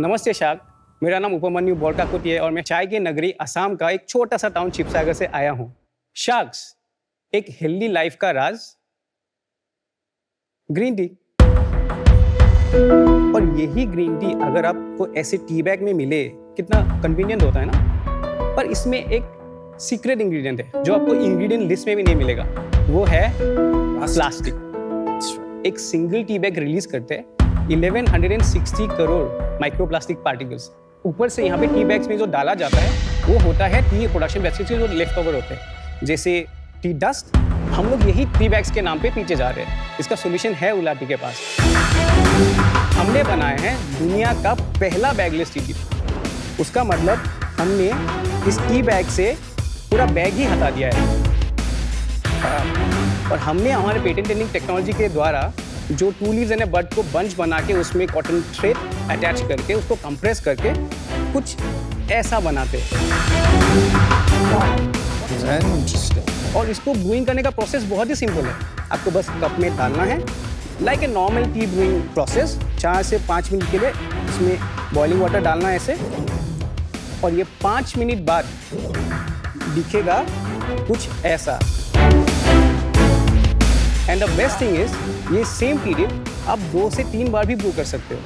नमस्ते शाक, मेरा नाम उपमन्यु बोरकाकुटी है और मैं चाय की नगरी असम का एक छोटा सा टाउन शिवसागर से आया हूँ। शाक्स, एक हेल्दी लाइफ का राज, ग्रीन टी। और यही ग्रीन टी अगर आपको ऐसे टी बैग में मिले, कितना कन्वीनियंट होता है ना। पर इसमें एक सीक्रेट इंग्रेडिएंट है जो आपको इंग्रेडिएंट लिस्ट में भी नहीं मिलेगा, वो है प्लास्टिक। एक सिंगल टी बैग रिलीज करते हैं 1160 करोड़ माइक्रोप्लास्टिक पार्टिकल्स। ऊपर से यहाँ पे टी बैग्स में जो डाला जाता है वो होता है टी प्रोडक्शन बैग्स से जो लेफ्ट ओवर होते हैं, जैसे टी डस्ट। हम लोग यही टी बैग्स के नाम पे पीछे जा रहे हैं। इसका सॉल्यूशन है उला टी के पास। हमने बनाया है दुनिया का पहला बैगलेस टी टिप। उसका मतलब हमने इस टी बैग से पूरा बैग ही हटा दिया है। और हमने हमारे पेटेंट पेंडिंग टेक्नोलॉजी के द्वारा जो टू लीव्स एंड बड को बंच बना के उसमें कॉटन थ्रेड अटैच करके उसको कंप्रेस करके कुछ ऐसा बनाते हैं। और इसको ब्रूइंग करने का प्रोसेस बहुत ही सिंपल है। आपको बस कप में डालना है, like a normal T brewing process. 4 से 5 मिनट के लिए इसमें बॉइलिंग वाटर डालना है ऐसे, और ये 5 मिनट बाद दिखेगा कुछ ऐसा। And the best thing is ये सेम टी डिप आप 2 से 3 बार भी ब्रू कर सकते हो।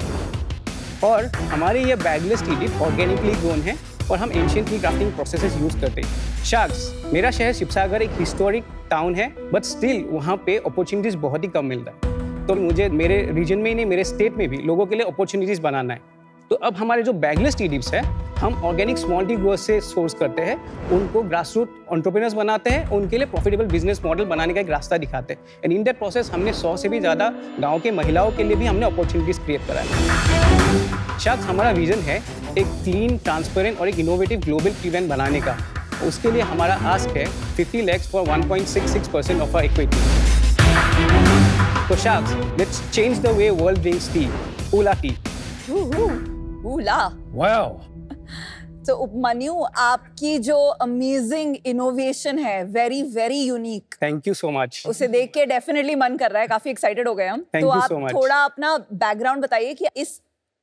और हमारे ये bagless tea dip organically grown है और हम ancient tea crafting processes use करते हैं। शाक्स, मेरा शहर शिवसागर एक हिस्टोरिक टाउन है, बट स्टिल वहाँ पे अपॉर्चुनिटीज बहुत ही कम मिलता है। तो मुझे मेरे रीजन में ही नहीं, मेरे स्टेट में भी लोगों के लिए अपॉर्चुनिटीज बनाना है। तो अब हमारे जो बैगलेस टी डिप्स है हम ऑर्गेनिक स्मॉल टी ग्रोअर्स से सोर्स करते हैं, उनको ग्रासरूट एंटरप्रेन्योर्स बनाते हैं, उनके लिए प्रॉफिटेबल बिजनेस मॉडल बनाने का एक रास्ता दिखाते हैं। एंड इन दैट प्रोसेस हमने 100 से भी ज़्यादा गांव के महिलाओं के लिए भी हमने अपॉर्चुनिटीज क्रिएट करा है। शायद हमारा विजन है एक क्लीन, ट्रांसपेरेंट और एक इनोवेटिव ग्लोबल टी ब्रांड बनाने का। उसके लिए हमारा आस्क है 50 lakhs for 1.66% of our equity. तो sharks, let's change the way world drinks tea, Ula tea. Ula, wow. तो उपमन्यु, आपकी जो अमेजिंग इनोवेशन है, very very unique. Thank you so much. उसे देख के डेफिनेटली मन कर रहा है, काफी एक्साइटेड हो गए हम। Thank तो you आप so much. थोड़ा अपना बैकग्राउंड बताइए कि इस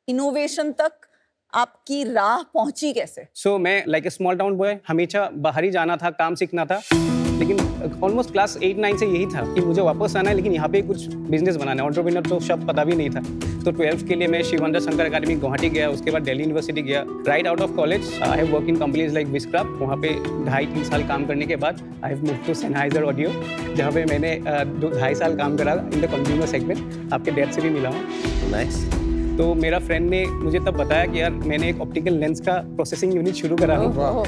इनोवेशन तक आपकी राह पहुंची कैसे? सो मैं like a small town boy, हमेशा बाहर ही जाना था, काम सीखना था, लेकिन ऑलमोस्ट क्लास 8-9 से यही था कि मुझे वापस आना है, लेकिन यहाँ पे कुछ बिजनेस बनाना है। एंटरप्रेन्योर तो शब्द पता भी नहीं था। तो 12th के लिए मैं शिवानंद शंकर अकेडमी गुवाहाटी गया, उसके बाद दिल्ली यूनिवर्सिटी गया। Right out of college I have work in companies like Wiscraft. वहाँ पे 2.5-3 साल काम करने के बाद I have move to Sennheiser audio, जहाँ पे मैंने 2.5 साल काम करा इन द कंज्यूमर सेगमेंट। आपके डैड से भी मिला हूँ। नाइस। तो मेरा फ्रेंड ने मुझे तब बताया कि यार मैंने एक ऑप्टिकल लेंस का प्रोसेसिंग यूनिट शुरू करा हूँ,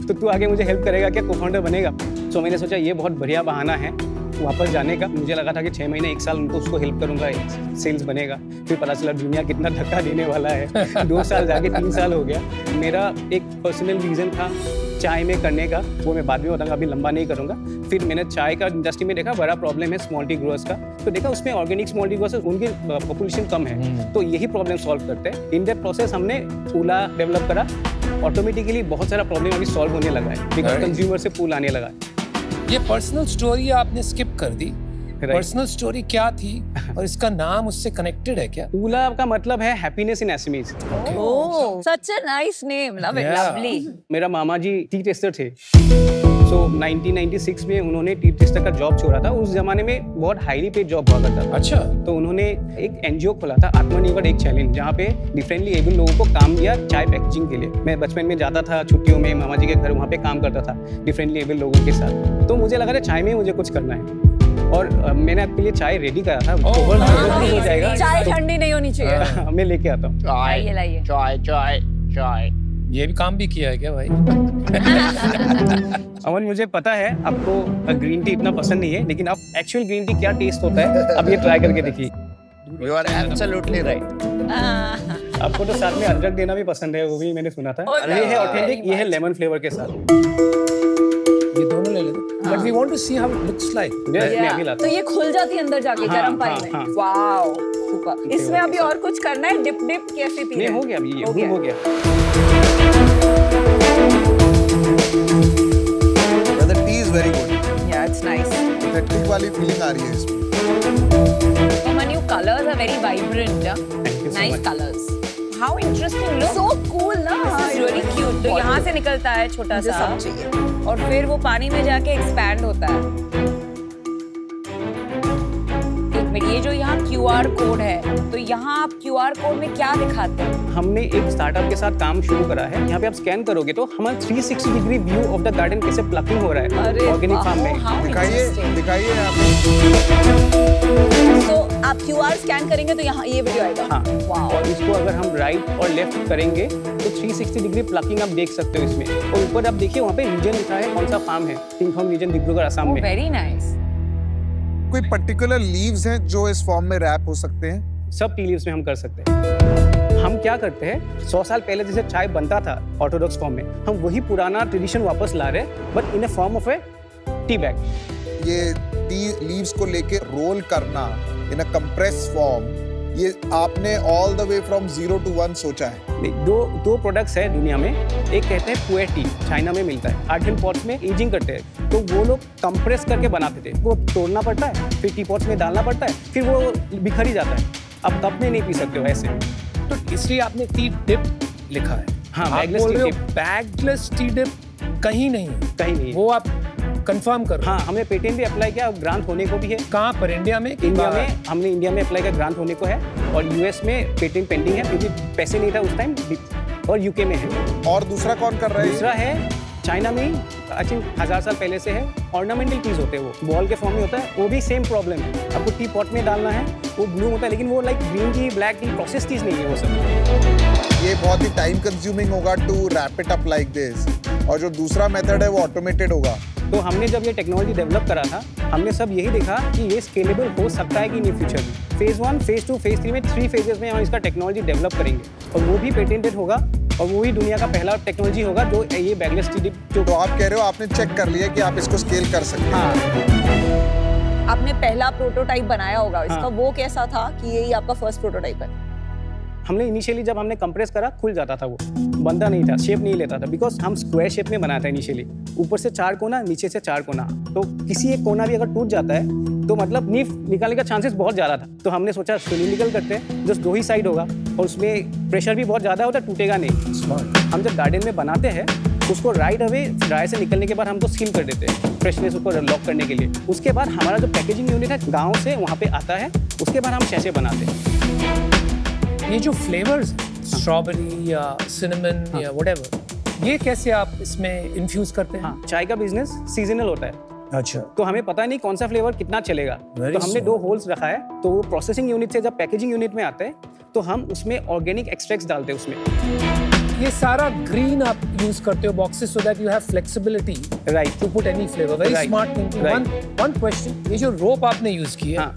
तो तू आगे मुझे हेल्प करेगा क्या, को-फाउंडर बनेगा? तो मैंने सोचा ये बहुत बढ़िया बहाना है वापस जाने का। मुझे लगा था कि 6 महीने 1 साल उनको उसको हेल्प करूंगा, सेल्स बनेगा। फिर पता चला दुनिया कितना धक्का देने वाला है। 2 साल जाके 3 साल हो गया। मेरा एक पर्सनल रीज़न था चाय में करने का, वो मैं बाद में बताऊंगा, अभी लंबा नहीं करूंगा। फिर मैंने चाय का इंडस्ट्री में देखा बड़ा प्रॉब्लम है स्मॉल टी ग्रोअर्स का, तो देखा उसमें ऑर्गेनिक स्मॉल टी ग्रोअर्स उनकी पॉपुलेशन कम है, तो यही प्रॉब्लम सॉल्व करते हैं। इन दैट प्रोसेस हमने उला डेवलप करा। ऑटोमेटिकली बहुत सारा प्रॉब्लम अभी सॉल्व होने लगा है, बिकॉज कंज्यूमर से पुल आने लगा है। ये पर्सनल स्टोरी आपने स्किप कर दी। पर्सनल स्टोरी क्या थी और इसका नाम उससे कनेक्टेड है क्या? उला का मतलब है happiness in SMEs. Oh, such a nice name, love it, lovely. मेरा मामा जी टी टेस्टर थे। सो 1996 में उन्होंने टी टेस्टर का जॉब छोड़ा था। उस जमाने में बहुत हाईली पेड जॉब हुआ करता था। अच्छा। तो उन्होंने एक एनजीओ खोला था, आत्मनिर्भर एक चैलेंज, जहाँ पे डिफरेंटली एबल लोगों को काम दिया चाय पैकेजिंग के लिए। मैं बचपन में जाता था छुट्टियों में मामा जी के घर, वहाँ पे काम करता था डिफरेंटली एबल लोगों के साथ। तो मुझे लगा था चाय में मुझे कुछ करना है, और मैंने आपके लिए चाय रेडी करा था। हो जाएगा, चाय ठंडी नहीं होनी चाहिए। मैं लेके आता हूँ। लाइए लाइए। चाय चाय चाय। ये भी काम भी किया है क्या भाई? अमन, मुझे पता है आपको ग्रीन टी इतना पसंद नहीं है, लेकिन आप एक्चुअल ग्रीन टी क्या टेस्ट होता है अब ये ट्राई करके देखिए। You are absolutely right. आपको तो साथ में अदरक देना भी पसंद है, वो भी मैंने सुना था। ये है ऑथेंटिक, ये है लेमन फ्लेवर के साथ। ये दोनों ले लेते। But we want to see how it looks like. मैं अभी लाता तो ये खुल जाती है अंदर जाके गर्म पानी में। Wow, super. इसमें अभी और कुछ करना है? डिप डिप कैसे पी रहे हैं? नहीं, हो गया अभी, ये हो गया। The tea is very good. Yeah, it's nice. Electric वाली फीलिंग आ रही है इसमें। Manu, colors are very vibrant. Thank you so Nice much. colors. How interesting look, So cool ना. This is really cute. तो यहाँ से निकलता है छोटा मुझे सा सब चाहिए. और फिर वो पानी में जाके एक्सपैंड होता है। एक मिनट, ये जो यहाँ QR कोड है, तो यहाँ आप QR कोड में क्या दिखाते हैं? हमने एक स्टार्टअप के साथ काम शुरू करा है। यहाँ पे आप स्कैन करोगे तो हमारा 360 degree view of the garden कैसे प्लकिंग हो रहा है अरे ऑर्गेनिक फार्म में। How दिखाइए interesting. दिखाइए आप। तो आप QR स्कैन करेंगे तो यहाँ ये वीडियो आएगा. हाँ, Wow. और इसको अगर हम राइट और लेफ्ट करेंगे तो 360 डिग्री प्लकिंग आप देख सकते हो इसमें। और ऊपर आप देखिए वहाँ पे रीजन लिखा है कौन सा फार्म है, किंगफार्म रीजन डिब्रूगढ़ असम में। Very nice. कोई पर्टिकुलर लीव्स हैं जो इस फॉर्म में रैप हो सकते हैं? सब टी लीव्स में हम कर सकते हैं। हम क्या करते हैं, 100 साल पहले जैसे चाय बनता था ऑर्थोडॉक्स फॉर्म में, हम वही पुराना ट्रेडिशन वापस ला रहे हैं but in a form of A tea bag. ये टी लीव्स को लेके रोल करना इन अ कंप्रेस फॉर्म, ये आपने all the way from 0 to 1 सोचा है? दो प्रोडक्ट्स है दुनिया में। एक कहते हैं पुए टी, चाइना में मिलता है। आर्टिफिशियल पॉट्स में एजिंग करते हैं, तो वो लोग कंप्रेस करके बनाते थे। वो तोड़ना पड़ता है, फिर टी पॉट्स में डालना पड़ता है, फिर वो बिखर ही जाता है। अब कप में नहीं पी सकते हो ऐसे। तो इसलिए आपने टी डिप लिखा है। हाँ, आप बैगलेस बोल टी रहे हो डिप। बैगलेस टी डिप कहीं नहीं है। कहीं नहीं है। वो आप कंफर्म करो। हाँ, हमने पेटेंट भी अप्लाई किया, ग्रांट होने को भी है। कहाँ पर? इंडिया में? इंडिया में हमने इंडिया में अप्लाई किया, ग्रांट होने को है। और यूएस में पेटेंट पेंडिंग है क्योंकि पैसे नहीं था उस टाइम। और यूके में है। और दूसरा कौन कर रहा है? दूसरा है चाइना में, आई थिंक 1000 साल पहले से है। ऑर्नामेंटल टीज होते हैं, वो बॉल के फॉर्म में होता है। वो भी सेम प्रॉब्लम है, आपको टी पॉट में डालना है, वो ब्लू होता है, लेकिन वो like green tea, black tea, process teas नहीं है वो सब। ये बहुत ही टाइम कंज्यूमिंग होगा to wrap it up like this. और जो दूसरा मेथड है वो ऑटोमेटेड होगा। तो हमने जब ये टेक्नोलॉजी डेवलप करा था, हमने सब यही देखा कि ये स्केलेबल हो सकता है कि नहीं फ्यूचर में। फेज 1, फेज 2, फेज 3 में 3 फेजेस में हम इसका टेक्नोलॉजी डेवलप करेंगे और वो भी पेटेंटेड होगा और वो ही दुनिया का पहला टेक्नोलॉजी होगा जो ये बैगलेस टी डिप जो। तो आप कह रहे हो आपने चेक कर लिया कि आप इसको स्केल कर सकते हैं? हाँ, आपने पहला प्रोटोटाइप बनाया होगा इसका. हाँ. वो कैसा था कि यही आपका फर्स्ट प्रोटोटाइप है? हमने इनिशियली जब हमने कंप्रेस करा खुल जाता था, वो बनता नहीं था, शेप नहीं लेता था, बिकॉज हम स्क्वायर शेप में बनाया था इनिशियली। ऊपर से 4 कोना, नीचे से 4 कोना, तो किसी एक कोना भी अगर टूट जाता है तो मतलब नीफ निकालने का चांसेस बहुत ज़्यादा था। तो हमने सोचा सिलिंड्रिकल करते हैं, जस्ट 2 ही साइड होगा और उसमें प्रेशर भी बहुत ज़्यादा होता है, टूटेगा नहीं। स्मार्ट। हम जब गार्डन में बनाते हैं उसको राइट अवे ड्राई से निकलने के बाद हम तो सील कर देते हैं फ्रेशनेस को लॉक करने के लिए। उसके बाद हमारा जो पैकेजिंग यूनिट है गाँव से वहाँ पे आता है, उसके बाद हम शैशे बनाते हैं। ये जो फ्लेवर्स, स्ट्रॉबेरी या सिनेमन या व्हाटएवर, ये कैसे आप इसमें इन्फ्यूज करते हैं? हाँ, चाय का बिजनेस सीजनल होता है, अच्छा। तो हमें पता नहीं कौन सा फ्लेवर कितना चलेगा। Very तो हमने smart. 2 होल्स रखा है, तो वो प्रोसेसिंग यूनिट से जब पैकेजिंग यूनिट में आते हैं तो हम उसमें ऑर्गेनिक एक्सट्रैक्ट्स डालते हैं उसमें। ये सारा ग्रीन आप यूज करते हो boxes so that you have flexibility right to put any flavour. Very Right. Smart thinking. Right. One question, ये जो रोप आपने यूज किया हाँ.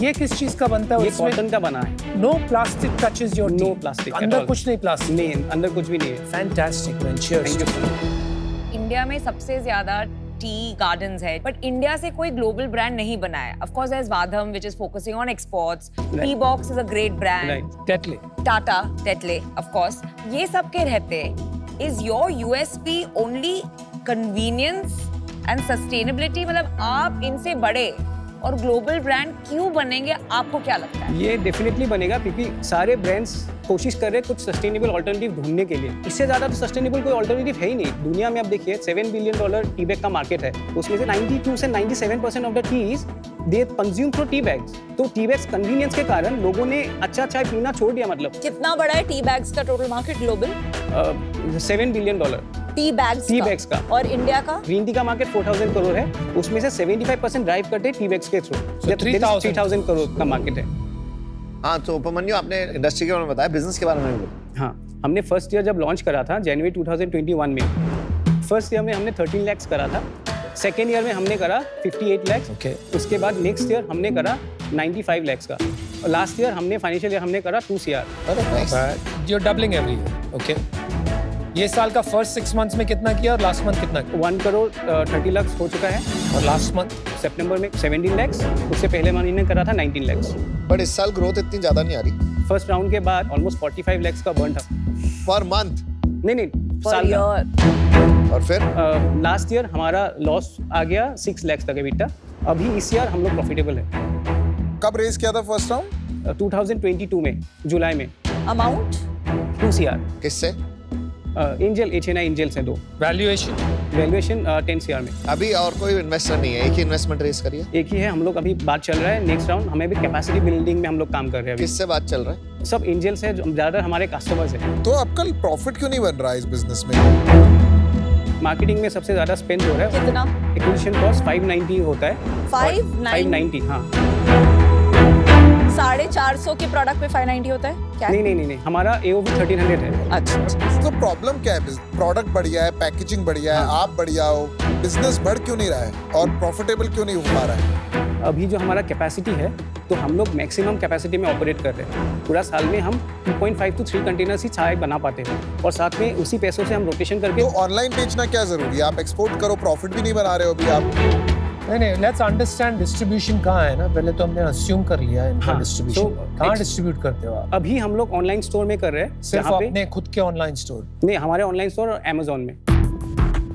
ये किस चीज का बनता है? ये कॉटन का बना है। No plastic touches your No plastic at अंदर all. कुछ नहीं प्लास्टिक? नहीं, अंदर कुछ भी नहीं है। Fantastic man, thank you so much. India में सबसे ज्यादा टी गार्डन्स है, बट इंडिया से कोई ग्लोबल ब्रांड नहीं बना है। Of course there is Vahdam which is focusing on exports, tea box is a great brand, right, Tetley, Tata, Tetley, of course ये सब के रहते। Is your USP only convenience and sustainability? मतलब आप इनसे बड़े और ग्लोबल ब्रांड क्यों बनेंगे, आपको क्या लगता है? ये डेफिनेटली बनेगा क्योंकि सारे ब्रांड्स कोशिश कर रहे हैं कुछ सस्टेनेबल ऑल्टरनेटिव ढूंढने के लिए। इससे ज़्यादा तो सस्टेनेबल कोई ऑल्टरनेटिव है ही नहीं दुनिया में। आप देखिए $7 बिलियन टी बैग का मार्केट है, उसमें से 92 से 97% of the teas they consume through tea bags. तो टी बैग्स कन्वीनियंस के कारण लोगों ने अच्छा चाय पीना छोड़ दिया। मतलब कितना बड़ा है टी बैग्स का total market global? $7 billion tea bags का। और इंडिया का? ग्रीन टी का मार्केट 4000 करोड़ है, उसमें से 75% ड्राइव करते हैं टी बैग्स के थ्रू। 3000 करोड़ का मार्केट है। हाँ, तो उपमन्यु आपने इंडस्ट्री के बारे में बताया, बिजनेस के बारे में बताया। हाँ, हमने फर्स्ट ईयर जब लॉन्च करा था जनवरी 2021 में, फर्स्ट ईयर में हमने 13 लाख करा था, सेकेंड ईयर में हमने करा 58 लाख, Okay. उसके बाद नेक्स्ट ईयर हमने करा 95 लाख का, और लास्ट ईयर हमने फाइनेंशियल ईयर हमने करा 2 CR। अरे nice. You are doubling every year. Okay, ये साल का फर्स्ट 6 मंथ्स में कितना किया और लास्ट मंथ कितना किया? 1 करोड़ 30 लाख हो चुका है, और लास्ट मंथ सितंबर में 17 लाख, उससे पहले महीने करा था 19 लाख। बट इस साल ग्रोथ इतनी ज्यादा नहीं आ रही। फर्स्ट राउंड के बाद ऑलमोस्ट 45 लाख का बर्न था। Per month? नहीं, पर साल का। ईयर। और फिर लास्ट ईयर हमारा लॉस आ गया 6 लाख तक EBITDA। अभी इस ईयर हम लोग प्रॉफिटेबल है। कब रेज किया था फर्स्ट राउंड? 2022 में, जुलाई में। अमाउंट? 1 CR। किससे? एंजल HNI एंजल्स हैं 2। वैल्यूएशन 10 CR में। अभी और कोई इन्वेस्टर नहीं है, एक ही इन्वेस्टमेंट रेस करिए। एक ही है, हम लोग अभी बात चल रहा है नेक्स्ट राउंड, हमें भी कैपेसिटी बिल्डिंग में हम लोग काम कर रहे हैं अभी। किससे बात चल रहा है? सब एंजल्स है, ज्यादातर हमारे कस्टमर्स हैं। तो आपका प्रॉफिट क्यों नहीं बन रहा है इस बिजनेस में? मार्केटिंग में सबसे ज्यादा स्पेंड हो रहा है। कितना? एक्विजिशन कॉस्ट 590 होता है। 590 हाँ। 450 के प्रोडक्ट पे 590 होता है क्या? नहीं, हमारा AOV 1300 है। अच्छा। तो प्रॉब्लम क्या है? प्रोडक्ट बढ़िया है, पैकेजिंग बढ़िया है, आप बढ़िया हो, बिजनेस बढ़ क्यों नहीं रहा है और प्रॉफिटेबल क्यों नहीं हो पा रहा है? अभी जो हमारा कैपेसिटी है तो हम लोग मैक्सिमम कैपेसिटी में ऑपरेट कर रहे हैं। पूरा साल में हम 2.5 to 3 कंटेनर्स ही चाय बना पाते हैं और साथ में उसी पैसों से हम रोटेशन करके। तो ऑनलाइन बेचना क्या जरूरी है? आप एक्सपोर्ट करो, प्रॉफिट भी नहीं बना रहे हो अभी आप। नहीं, लेट्स अंडरस्टैंड डिस्ट्रीब्यूशन कहाँ है ना, पहले तो हमने अस्यूम कर लिया है इनका हाँ, डिस्ट्रीब्यूशन। कहाँ डिस्ट्रीब्यूट करते हो आप? अभी हम लोग ऑनलाइन स्टोर में कर रहे हैं। सिर्फ अपने खुद के ऑनलाइन स्टोर? नहीं, हमारे ऑनलाइन स्टोर और Amazon में।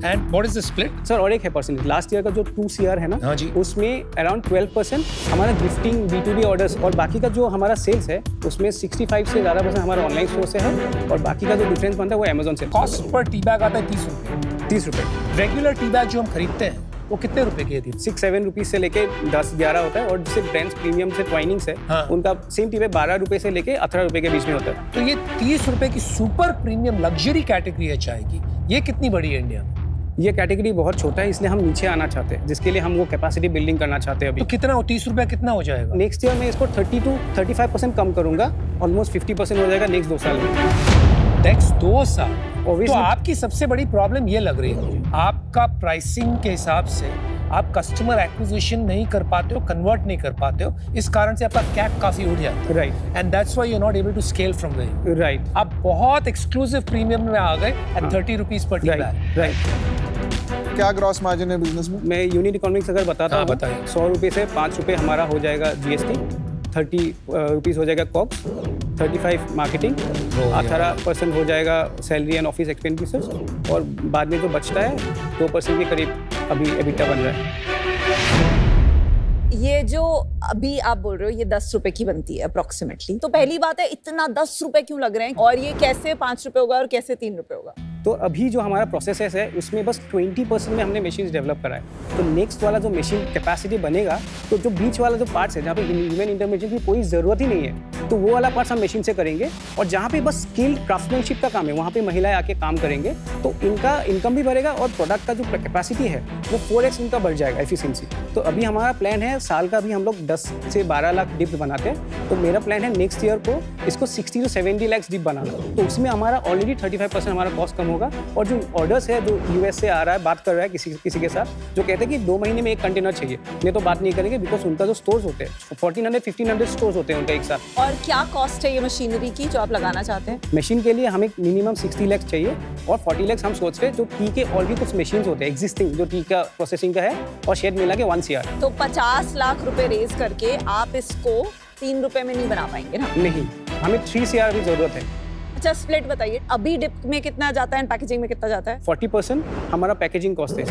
And what is the split? Sir और एक है परसेंटेज, लास्ट ईयर का जो 2 CR है ना, हाँ जी, उसमें अराउंड 12% हमारा गिफ्टिंग B2B ऑर्डर्स, और बाकी का जो हमारा सेल्स है उसमें 65 से ज़्यादा % हमारा ऑनलाइन स्टोर से है, और बाकी का जो डिफरेंस बनता है वो Amazon से। कॉस्ट पर टी बैग आता है 30 रुपये। 30 रुपये। रेगुलर टी बैग जो हम खरीदते हैं वो कितने रुपए की है? 6-7 रुपीज से लेके 10-11 होता है, और जिससे ब्रांड्स प्रीमियम से ट्वाइनिंग्स है, हाँ, उनका सेम टी बैग 12 रुपए से लेके 18 रुपए के बीच में होता है। तो ये 30 रुपए की सुपर प्रीमियम लग्जरी कैटेगरी है चाय की, ये कितनी बड़ी है इंडिया में? ये कैटेगरी बहुत छोटा है, इसलिए हम नीचे आना चाहते हैं, जिसके लिए हम वो कैपेसिटी बिल्डिंग करना चाहते हैं अभी। तो कितना हो, 30 रुपया कितना हो जाएगा? नेक्स्ट ईयर में इसको 30 to 35% कम करूंगा, ऑलमोस्ट 50% हो जाएगा नेक्स्ट 2 साल में। नेक्स्ट 2 साल? Obviously, तो आपकी सबसे बड़ी प्रॉब्लम ये लग रही है मुझे, आपका प्राइसिंग के हिसाब से आप कस्टमर एक्विजिशन नहीं कर पाते हो, कन्वर्ट नहीं कर पाते हो, इस कारण से आपका कैप काफी उड़ जाता है। Right. And that's why you are not able to scale from there. Right. आप बहुत एक्सक्लूसिव प्रीमियम में आ गए at 30 rupees per tea bag. Right. क्या ग्रॉस मार्जिन है बिजनेस में? मैं यूनिट इकोनॉमिक्स अगर बताता हूँ, बताइए। 100 रुपये से 5 रुपये हमारा हो जाएगा GST, 30 रुपीज़ हो जाएगा कॉक्स, 35 मार्केटिंग, 18% हो जाएगा सैलरी एंड ऑफिस एक्सपेंडिचर्स, और बाद में जो बचता है 2% के करीब अभी एबिटा बन रहा है। ये जो अभी आप बोल रहे हो ये 10 रुपए की बनती है अप्रोक्सीमेटली, तो पहली बात है इतना 10 रुपए क्यों लग रहे हैं, और ये कैसे 5 रुपए होगा और कैसे 3 रुपए होगा? तो अभी जो हमारा प्रोसेस है उसमें बस 20% में हमने मशीन डेवलप करा है। तो नेक्स्ट वाला जो मशीन कैपेसिटी बनेगा, तो जो बीच वाला जो पार्ट्स है जहाँ पे ह्यूमन इंटरवेंशन की कोई ज़रूरत ही नहीं है, तो वो वाला पार्ट्स हम मशीन से करेंगे, और जहाँ पे बस स्किल क्राफ्टमैनशिप का काम है वहाँ पे महिलाएं आके काम करेंगे, तो इनका इनकम भी बढ़ेगा और प्रोडक्ट का जो कैपेसिटी है वो 4x इनका बढ़ जाएगा एफिशिएंसी। तो अभी हमारा प्लान है साल का भी हम लोग 10 से 12 लाख डिप बनाते हैं, तो मेरा प्लान है नेक्स्ट ईयर को इसको 60 to 70 लाख डिप बनाना। तो उसमें हमारा ऑलरेडी 35% हमारा कॉस्ट कम होगा, और जो ऑर्डर्स है जो US से आ रहा है, बात कर रहा है किसी के साथ, जो कहते हैं कि 2 महीने में 1 कंटेनर चाहिए, ये तो बात नहीं करेंगे, बिकॉज उनका जो स्टोर्स होते हैं 1400-1500 स्टोर्स होते हैं उनका एक साथ। और क्या कॉस्ट है ये मशीनरी की जो आप लगाना चाहते हैं? मशीन के लिए हमें मिनिमम 60 लाख चाहिए, और 40 लाख हम सोच रहे हैं, जो टी के और भी कुछ मशीन होते हैं एग्जिस्टिंग जो टी का प्रोसेसिंग का है, और शेड मिला के 1 CR। तो 50 लाख रुपए रेज करके आप इसको 3 रुपए में नहीं बना पाएंगे ना? नहीं, हमें 3 CR की जरूरत है। अच्छा, स्प्लिट बताइए, अभी डिप में कितना जाता है एंड पैकेजिंग में कितना जाता है? 40% हमारा पैकेजिंग कॉस्ट है।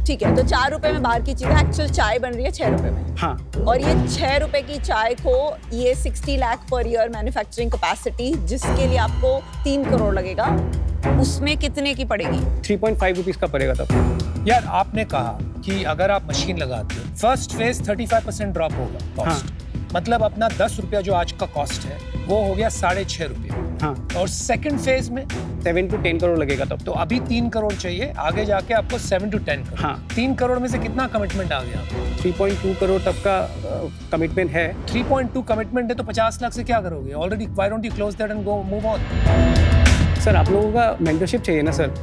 ठीक है, तो 4 रुपए में बाहर की चीज, एक्चुअल चाय बन रही है 6 रुपए में। हाँ। और ये 6 रुपए की चाय को ये 60 lakh per year manufacturing capacity, जिसके लिए आपको 3 करोड़ लगेगा, उसमें कितने की पड़ेगी? 3.5 रुपीज का पड़ेगा तब। यार आपने कहा कि अगर आप मशीन लगाते हो, फर्स्ट फेज 35% ड्रॉप होगा कॉस्ट, मतलब अपना 10 रुपया जो आज का कॉस्ट है वो हो गया 6.5 रुपये। हाँ। और सेकंड फेज में 7 to 10 करोड़ लगेगा तब। तो अभी 3 करोड़ चाहिए, आगे जाके आपको 7 to 10 करोड़। हाँ। 3 करोड़ में से कितना कमिटमेंट आ गया? 3.2 करोड़ तक का कमिटमेंट है। 3.2 कमिटमेंट है, तो 50 लाख से क्या करोगे? Already why don't you close that and go move on? Sir आप लोगों का मेंटरशिप चाहिए ना सर।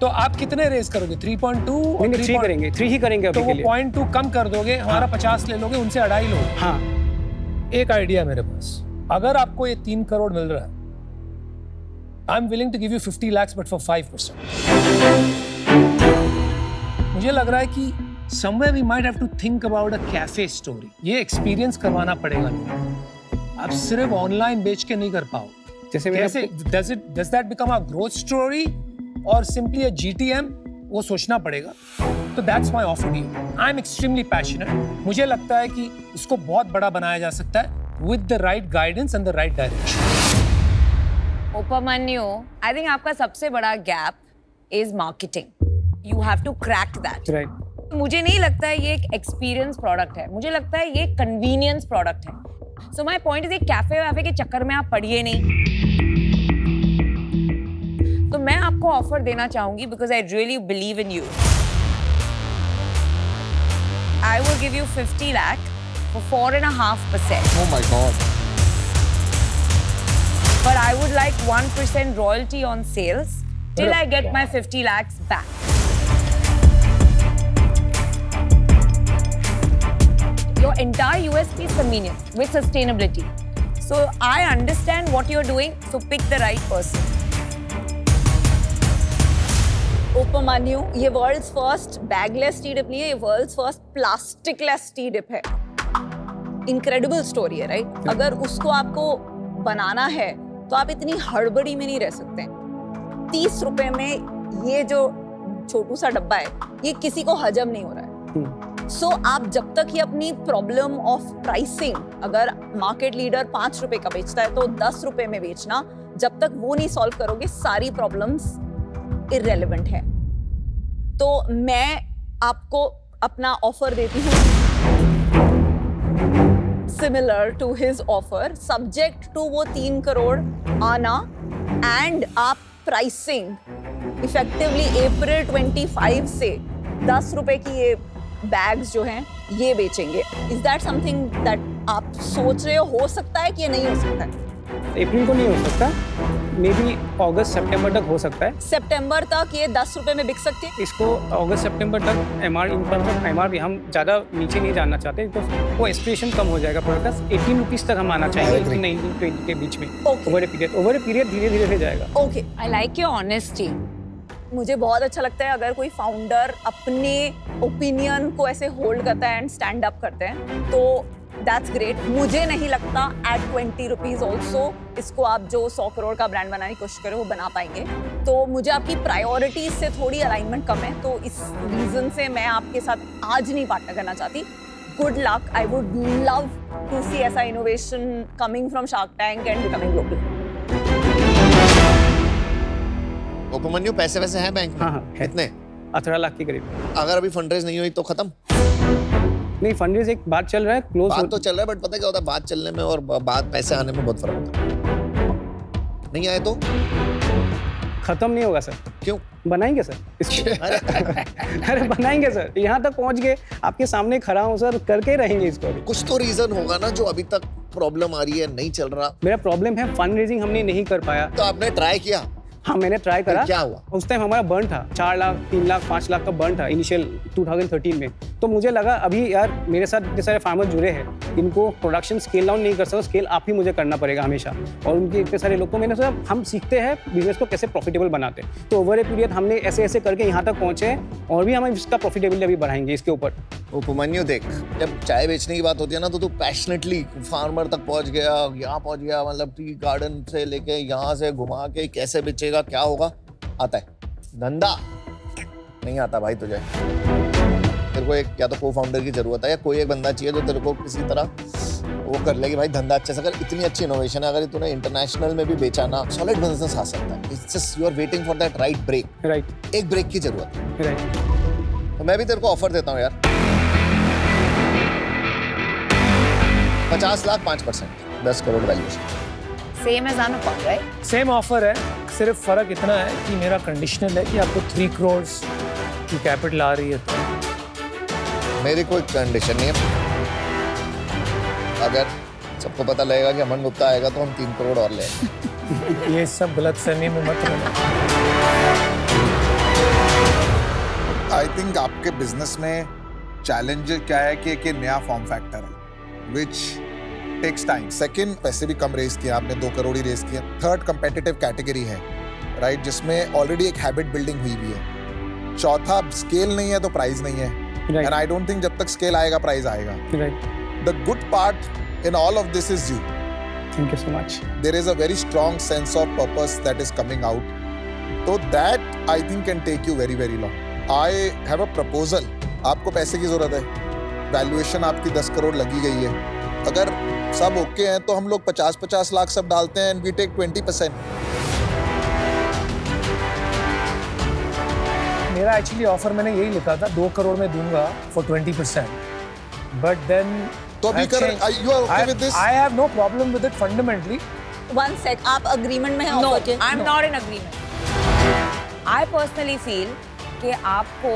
तो आप कितने रेस करोगे? 3.2 और 3 करेंगे, 3 ही करेंगे अभी तो के वो लिए। 0.2 कम कर दोगे, हमारा 50 ले लोगे, उनसे 2.5 लोगे। हाँ। एक आइडिया मेरे पास, अगर आपको ये 3 करोड़ मिल रहा है, I am willing to give you 50 lakhs but for 5%। मुझे लग रहा है कि somewhere we might have to think about a cafe story। ये एक्सपीरियंस करवाना पड़ेगा लोगों। आप सिर्फ ऑनलाइन बेच के नहीं कर पाओ। जैसे कैसे does that become a growth story और simply a GTM? वो सोचना पड़ेगा। तो that's my offer to you। I'm extremely passionate। मुझे लगता है कि इसको बहुत बड़ा बनाया जा सकता है with the right guidance and the right direction। Upmanyu, I think आपका सबसे बड़ा gap is marketing. You have to crack that. Right मुझे नहीं लगता है ये एक एक्सपीरियंस प्रोडक्ट है, मुझे लगता है ये कन्वीनियंस प्रोडक्ट है. So my point is, cafe वैफे के चक्कर में आप पढ़िए नहीं. तो मैं आपको ऑफर देना चाहूंगी because I really believe in you. I will give you 50 lakh for 4.5%. Oh my God. But I would like 1% royalty on sales till I get my 50 lakhs back. Your entire USP is convenience with sustainability. So I understand what you're doing, so pick the right person. Upamanyu, ये world's first bagless tea dip नहीं है, ये world's first plasticless tea dip है. Incredible story है, right? अगर उसको आपको बनाना है तो आप इतनी हड़बड़ी में नहीं रह सकते. 30 रुपए में ये जो छोटू सा डब्बा है, ये किसी को हजम नहीं हो रहा है. सो आप जब तक ये अपनी प्रॉब्लम ऑफ प्राइसिंग, अगर मार्केट लीडर 5 रुपए का बेचता है तो 10 रुपए में बेचना, जब तक वो नहीं सॉल्व करोगे सारी प्रॉब्लम्स इररेलेवेंट है. तो मैं आपको अपना ऑफर देती हूँ similar to his offer, subject to वो 3 करोड़ आना, एंड आप प्राइसिंग इफेक्टिवली अप्रैल 25 से 10 रुपए की ये बैग्स जो हैं ये बेचेंगे. इज दैट समथिंग दैट आप सोच रहे हो सकता है कि ये नहीं हो सकता है? अप्रैल को नहीं हो सकता, मे बी अगस्त सितंबर तक हो सकता है. सितंबर तक ये 10 रुपए में बिक सकती है. इसको अगस्त सितंबर तक एमआरपी हम ज़्यादा नीचे नहीं जाना चाहते, तो वो एस्पिरेशन कम हो जाएगा. प्रोडक्ट का 18 रुपीज़ तक हम आना चाहेंगे 19-20 के बीच में. ओवर ए पीरियड धीरे धीरे जाएगा. Okay, I like your honesty. मुझे बहुत अच्छा लगता है अगर कोई फाउंडर अपने ओपिनियन को ऐसे होल्ड करता है एंड स्टैंड अप करते हैं, तो दैट्स ग्रेट. मुझे नहीं लगता एट 20 रुपीज ऑल्सो इसको आप जो 100 करोड़ का ब्रांड बनाने की कोशिश करें वो बना पाएंगे. तो मुझे आपकी प्रायोरिटीज से थोड़ी अलाइनमेंट कम है, तो इस रीजन से मैं आपके साथ आज नहीं पार्टनर करना चाहती. Good luck. I would love to see ऐसा innovation coming from shark tank and becoming global. Upamanyu, पैसे वैसे हैं बैंक में? हाँ, है. कितने? 18 लाख के करीब. अगर अभी फंडरेज नहीं हुई तो खत्म? नहीं, फंडरेज एक बात चल रहा है, क्लोज बात तो चल रहा है, बट पता क्या होता है, बात चलने में और बात पैसे आने में बहुत फर्क होता है. नहीं आए तो खत्म नहीं होगा सर. क्यों? बनाएंगे सर इसको. अरे बनाएंगे सर, यहाँ तक पहुँच गए, आपके सामने खड़ा हूँ सर, करके रहेंगे इसको. कुछ तो रीजन होगा ना जो अभी तक प्रॉब्लम आ रही है, नहीं चल रहा. मेरा प्रॉब्लम है फंड रेजिंग हमने नहीं कर पाया. तो आपने ट्राई किया? हाँ, मैंने ट्राई करा. क्या हुआ? उस टाइम हमारा बर्न था 4 लाख 3 लाख 5 लाख का बर्न था इनिशियल 2013 में. तो मुझे लगा अभी यार मेरे साथ इतने सारे फार्मर जुड़े हैं, इनको प्रोडक्शन स्केल डाउन नहीं कर सकता, स्केल आप ही मुझे करना पड़ेगा हमेशा. और उनके इतने सारे लोग, तो मैंने सोचा हम सीखते हैं बिजनेस को कैसे प्रॉफिटेबल बनाते हैं. तो ओवर ए पीरियड हमने ऐसे ऐसे करके यहाँ तक पहुँचे हैं, और भी हम इसका प्रॉफिटेबिलिटी अभी बढ़ाएंगे इसके ऊपर. उपमन्यु, देख, जब चाय बेचने की बात होती है ना, तो तू पैशनेटली फार्मर तक पहुंच गया, यहाँ पहुंच गया, मतलब टी गार्डन से लेके यहाँ से घुमा के कैसे बेचेगा, क्या होगा, आता है. धंधा नहीं आता भाई तुझे. तेरे को एक या तो को फाउंडर की जरूरत है, या कोई एक बंदा चाहिए जो तेरे को किसी तरह वो कर लेगी भाई धंधा अच्छे से. अगर इतनी अच्छी इनोवेशन है, अगर तूने इंटरनेशनल में भी बेचा ना, सॉलिड बिजनेस आ सकता है. It's just you are waiting for that right break. Right, एक ब्रेक की जरूरत है. राइट. तो मैं भी तेरे को ऑफर देता हूँ यार, 50 lakh 5%, 10 crore valuation. Same as Anupam, right? Same offer है, सिर्फ फर्क इतना है कि मेरा कंडीशनल है कि आपको 3 करोड़ की कैपिटल आ रही है. तो मेरी कोई कंडीशन नहीं है. अगर सबको पता लगेगा कि अमन गुप्ता आएगा तो हम 3 करोड़ और ले. ये सब गलतफहमी में मत रहना. आई थिंक आपके बिजनेस में चैलेंज क्या है कि एक नया फॉर्म फैक्टर है विच टेक्स टाइम. सेकंड, पैसे भी कम रेज किए आपने, 2 करोड़ ही रेज किए. थर्ड, कंपेटिटिव कैटेगरी है, राइट, जिसमें ऑलरेडी एक हैबिट बिल्डिंग हुई भी है. चौथा, स्केल नहीं है तो प्राइस नहीं है, एंड आई डोंट थिंक जब तक स्केल आएगा प्राइस आएगा. The good part in all of this is you. Thank you so much. There is a very strong sense of purpose that is coming out. तो that I think can take you very very long. I have a proposal. आपको पैसे की जरूरत है, valuation आपकी 10 करोड़ लगी गई है. अगर सब ओके हैं तो हम लोग 50-50 लाख सब डालते हैं, एंड वी टेक 20%. मेरा एक्चुअली ऑफर मैंने यही लिखा था 2 करोड़ में दूंगा फॉर 20%, बट देन तो अभी कर you are okay with this? I have no problem with it fundamentally. One sec, आप अग्रीमेंट में हैं No, ऑफर के? I'm not in agreement. I personally feel कि आपको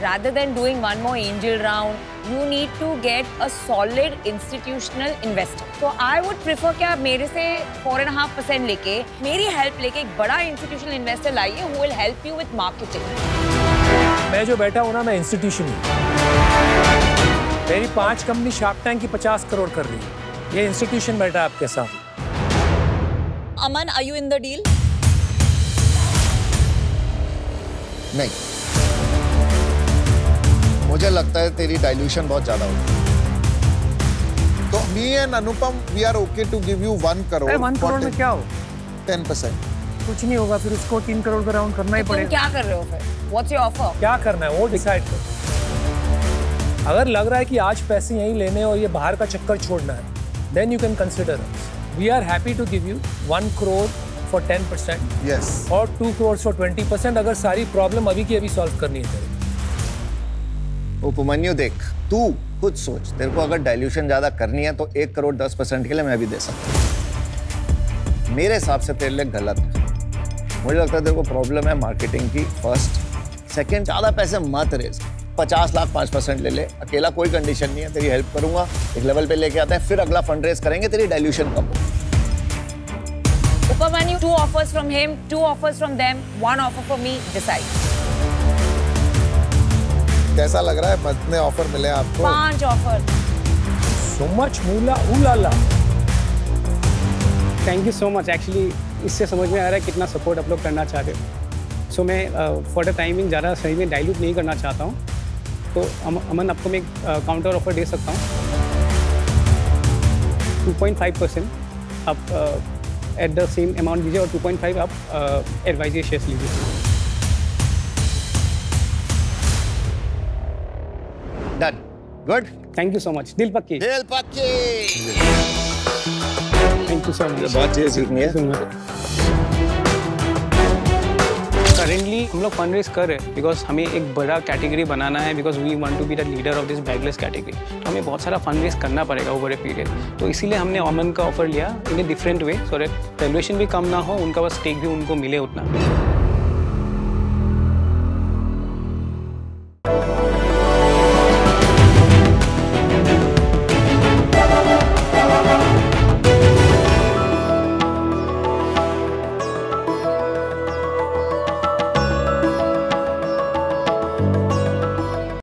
rather than doing one more angel round, you need to get a solid institutional investor. So I would prefer कि आप मेरे से 4.5% लेके, मेरी हेल्प लेके एक बड़ा institutional investor लाइए who will help you with marketing. मैं जो बैठा हूँ ना, मैं इंस्टीट्यूशन हूँ। मेरी 5 कंपनी शार्क टैंक की 50 करोड़ कर रही है। ये इंस्टीट्यूशन बैठा है आपके साथ। अमन, are you in the deal? नहीं, मुझे लगता है तेरी डाइल्यूशन बहुत ज्यादा होगी। तो me and Anupam we are okay to give you 1 crore. 1 crore में क्या हो? 10%। कुछ नहीं होगा, फिर उसको 3 करोड़ का राउंड करना ही तुम पड़ेगा। क्या कर रहे हो फिर? What's your offer? क्या करना है वो डिसाइड करो। अगर लग रहा है कि आज पैसे यहीं लेने और ये बाहर का चक्कर छोड़ना है, then you can consider us. We are happy to give you 1 crore for 10%. Yes. और 2 crores for 20% अगर सारी प्रॉब्लम अभी की अभी सॉल्व करनी है। उपमन्यु देख, तू खुद सोच, तेरे को अगर डाइल्यूशन ज्यादा करनी है तो 1 करोड़ 10% के लिए मैं भी दे सकता हूँ। मेरे हिसाब से तेरे लिए गलत है। मुझे लगता है तेरे को प्रॉब्लम है मार्केटिंग की फर्स्ट। सेकेंड, ज्यादा पैसे मत रेज, 50 लाख 5% ले ले, अकेला कोई कंडीशन नहीं है, तेरी हेल्प करूंगा, एक लेवल पे लेके आता है, फिर अगला फंड रेज करेंगे, तेरी डाइल्यूशन कम हो। Upamanu, 2 offers from him, 2 offers from them, 1 offer for me, decide. कैसा लग रहा है? कितने ऑफर मिले आपको? 5 offer. So much moolah ooh la la. Thank you so much. Actually इससे समझ में आ रहा है कितना सपोर्ट आप लोग करना चाहते हो। सो मैं फॉर द टाइमिंग ज़्यादा सही में डाइल्यूट नहीं करना चाहता हूँ, तो अमन आपको मैं काउंटर ऑफर दे सकता हूँ। 2.5% आप एट द सेम अमाउंट दीजिए और 2.5 आप एडवाइजरी शेयर्स लीजिए। Done, good, thank you so much. दिल पक्की। दिल पक्की। Thank you so much. बहुत चीज़ सीखनी है। करेंटली हम लोग फंड रेज कर रहे हैं बिकॉज हमें एक बड़ा कैटेगरी बनाना है, because we want to be the leader of this bagless category. तो हमें बहुत सारा फंड रेज करना पड़ेगा ओवर ए पीरियड। तो इसीलिए हमने अमन का ऑफर लिया in a different way, so that valuation भी कम ना हो, उनका बस स्टेक भी उनको मिले उतना।